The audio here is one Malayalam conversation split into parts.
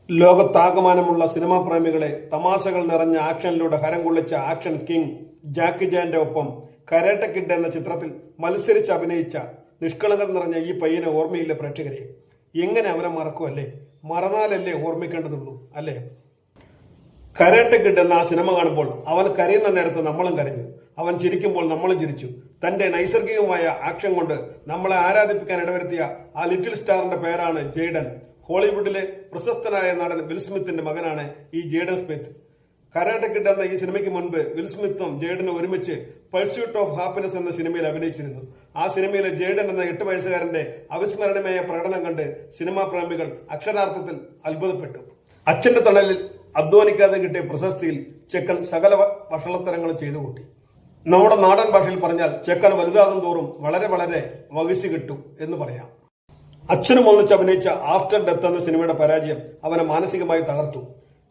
ലോകത്താകമാനമുള്ള സിനിമാ പ്രേമികളെ തമാശകൾ നിറഞ്ഞ ആക്ഷനിലൂടെ ഹരം കൊള്ളിച്ച ആക്ഷൻ കിങ് ജാക്കി ചാന്റെ ഒപ്പം കരാട്ടെ കിഡ് എന്ന ചിത്രത്തിൽ മത്സരിച്ച് അഭിനയിച്ച നിഷ്കളങ്കത നിറഞ്ഞ ഈ പയ്യനെ ഓർമ്മയില്ല പ്രേക്ഷകരെ. എങ്ങനെ അവനെ മറക്കുമല്ലേ? മറന്നാലല്ലേ ഓർമ്മിക്കേണ്ടതുള്ളൂ അല്ലേ? കരാട്ടെ കിഡ് എന്ന ആ സിനിമ കാണുമ്പോൾ അവൻ കരയുന്ന നേരത്ത് നമ്മളും കരഞ്ഞു, അവൻ ചിരിക്കുമ്പോൾ നമ്മളും ചിരിച്ചു. തന്റെ നൈസർഗികമായ ആക്ഷൻ കൊണ്ട് നമ്മളെ ആരാധിപ്പിക്കാൻ ഇടവരുത്തിയ ആ ലിറ്റിൽ സ്റ്റാറിന്റെ പേരാണ് ജെയ്ഡൻ. ഹോളിവുഡിലെ പ്രശസ്തനായ നടൻ വിൽ സ്മിത്തിന്റെ മകനാണ് ഈ ജെയ്ഡൻ സ്മിത്ത്. കരാട്ടെ കിഡ് എന്ന ഈ സിനിമയ്ക്ക് മുൻപ് വിൽ സ്മിത്തും ജെയ്ഡനും ഒരുമിച്ച് പർസ്യൂട്ട് ഓഫ് ഹാപ്പിനെസ് എന്ന സിനിമയിൽ അഭിനയിച്ചിരുന്നു. ആ സിനിമയിലെ ജെയ്ഡൻ എന്ന 8 വയസ്സുകാരന്റെ അവിസ്മരണീയമായ പ്രകടനം കണ്ട് സിനിമാ പ്രേമികൾ അക്ഷരാർത്ഥത്തിൽ അത്ഭുതപ്പെട്ടു. അച്ഛന്റെ തണലിൽ അധ്വാനിക്കാതെ കിട്ടിയ പ്രശസ്തിയിൽ ചെക്കൻ സകല വഷളത്തരങ്ങളും ചെയ്തു കൂട്ടി. നമ്മുടെ നാടൻ ഭാഷയിൽ പറഞ്ഞാൽ ചെക്കൻ വലുതാകും തോറും വളരെ വളരെ വകിച്ചു കിട്ടും എന്ന് പറയാം. അച്ഛനും ഒന്നിച്ച് അഭിനയിച്ച ആഫ്റ്റർ ഡെത്ത് എന്ന സിനിമയുടെ പരാജയം അവനെ മാനസികമായി തകർത്തു.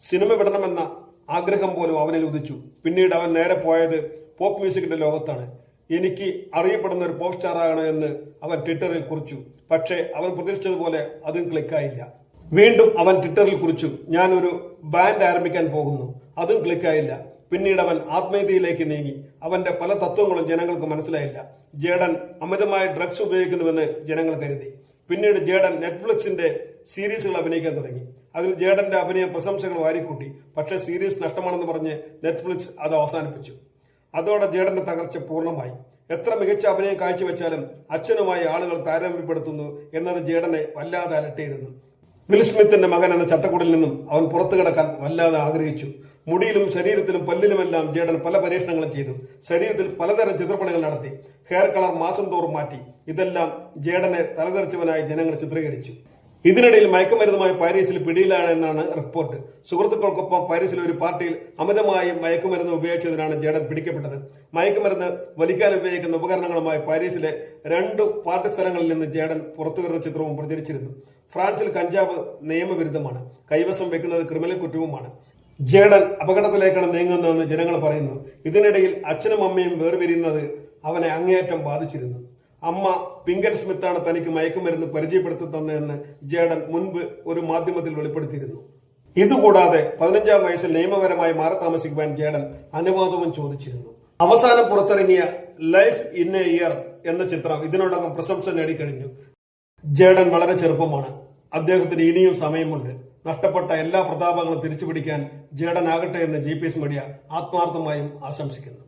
സിനിമ വിടണമെന്ന ആഗ്രഹം പോലും അവനിൽ ഉദിച്ചു. പിന്നീട് അവൻ നേരെ പോയത് പോപ്പ് മ്യൂസിക്കിന്റെ ലോകത്താണ്. എനിക്ക് അറിയപ്പെടുന്ന ഒരു പോപ്പ് സ്റ്റാർ ആകണം എന്ന് അവൻ ട്വിറ്ററിൽ കുറിച്ചു. പക്ഷേ അവൻ പ്രതീക്ഷിച്ചതുപോലെ അതും ക്ലിക്കായില്ല. വീണ്ടും അവൻ ട്വിറ്ററിൽ കുറിച്ചു, ഞാൻ ഒരു ബാൻഡ് ആരംഭിക്കാൻ പോകുന്നു. അതും ക്ലിക്കായില്ല. പിന്നീട് അവൻ ആത്മീയതയിലേക്ക് നീങ്ങി. അവന്റെ പല തത്വങ്ങളും ജനങ്ങൾക്ക് മനസ്സിലായില്ല. ജേഡൻ അമിതമായി ഡ്രഗ്സ് ഉപയോഗിക്കുന്നുവെന്ന് ജനങ്ങൾ കരുതി. പിന്നീട് ജേഡൻ നെറ്റ്ഫ്ലിക്സിന്റെ സീരീസുകൾ അഭിനയിക്കാൻ തുടങ്ങി. അതിൽ ജേഡന്റെ അഭിനയം പ്രശംസകൾ വാരിക്കൂട്ടി. പക്ഷേ സീരീസ് നഷ്ടമാണെന്ന് പറഞ്ഞ് നെറ്റ്ഫ്ലിക്സ് അത് അവസാനിപ്പിച്ചു. അതോടെ ജേഡന്റെ തകർച്ച പൂർണ്ണമായി. എത്ര മികച്ച അഭിനയം കാഴ്ചവെച്ചാലും അച്ഛനുമായി ആളുകൾ താരതമ്യപ്പെടുത്തുന്നു എന്നത് ജേഡനെ വല്ലാതെ അലട്ടിയിരുന്നു. വിൽ സ്മിത്തിന്റെ മകൻ എന്ന ചട്ടക്കൂടിൽ നിന്നും അവൻ പുറത്തു കിടക്കാൻ വല്ലാതെ ആഗ്രഹിച്ചു. മുടിയിലും ശരീരത്തിലും പല്ലിലുമെല്ലാം ജേഡൻ പല പരീക്ഷണങ്ങളും ചെയ്തു. ശരീരത്തിൽ പലതരം ചിത്രപ്പണികൾ നടത്തി. ഹെയർ കളർ മാസം തോറും മാറ്റി. ഇതെല്ലാം ജേഡനെ തലതെറിച്ചവനായി ജനങ്ങൾ ചിത്രീകരിച്ചു. ഇതിനിടയിൽ മയക്കുമരുന്നുമായി പാരീസിൽ പിടിയിലാണെന്നാണ് റിപ്പോർട്ട്. സുഹൃത്തുക്കൾക്കൊപ്പം പാരീസിലെ ഒരു പാർട്ടിയിൽ അമിതമായി മയക്കുമരുന്ന് ഉപയോഗിച്ചതിനാണ് ജേഡൻ പിടിക്കപ്പെട്ടത്. മയക്കുമരുന്ന് വലിക്കാൻ ഉപയോഗിക്കുന്ന ഉപകരണങ്ങളുമായി പാരീസിലെ 2 പാർട്ടി സ്ഥലങ്ങളിൽ നിന്ന് ജേഡൻ പുറത്തുവരുന്ന ചിത്രവും പ്രചരിച്ചിരുന്നു. ഫ്രാൻസിൽ കഞ്ചാവ് നിയമവിരുദ്ധമാണ്. കൈവശം വെക്കുന്നത് ക്രിമിനൽ കുറ്റവുമാണ്. ജേഡൻ അപകടത്തിലേക്കാണ് നീങ്ങുന്നതെന്ന് ജനങ്ങൾ പറയുന്നു. ഇതിനിടയിൽ അച്ഛനും അമ്മയും വേർപിരിയുന്നത് അവനെ അങ്ങേയറ്റം ബാധിച്ചിരുന്നു. അമ്മ പിങ്കൻ സ്മിത്താണ് തനിക്ക് മയക്കുമരുന്ന് പരിചയപ്പെടുത്തി തന്നതെന്ന് ജേഡൻ മുൻപ് ഒരു മാധ്യമത്തിൽ വെളിപ്പെടുത്തിയിരുന്നു. ഇതുകൂടാതെ 15-ാം വയസ്സിൽ നിയമപരമായി മാറി താമസിക്കുവാൻ ജേഡൻ അനുവാദവും ചോദിച്ചിരുന്നു. അവസാനം പുറത്തിറങ്ങിയ ലൈഫ് ഇൻ എ ഇയർ എന്ന ചിത്രം ഇതിനോടകം പ്രശംസ നേടിക്കഴിഞ്ഞു. ജേഡൻ വളരെ ചെറുപ്പമാണ്. അദ്ദേഹത്തിന് ഇനിയും സമയമുണ്ട്. നഷ്ടപ്പെട്ട എല്ലാ പ്രതാപങ്ങളും തിരിച്ചുപിടിക്കാൻ ജേഡൻ ആകട്ടെ എന്ന് GPS മീഡിയ ആത്മാർത്ഥമായും ആശംസിക്കുന്നു.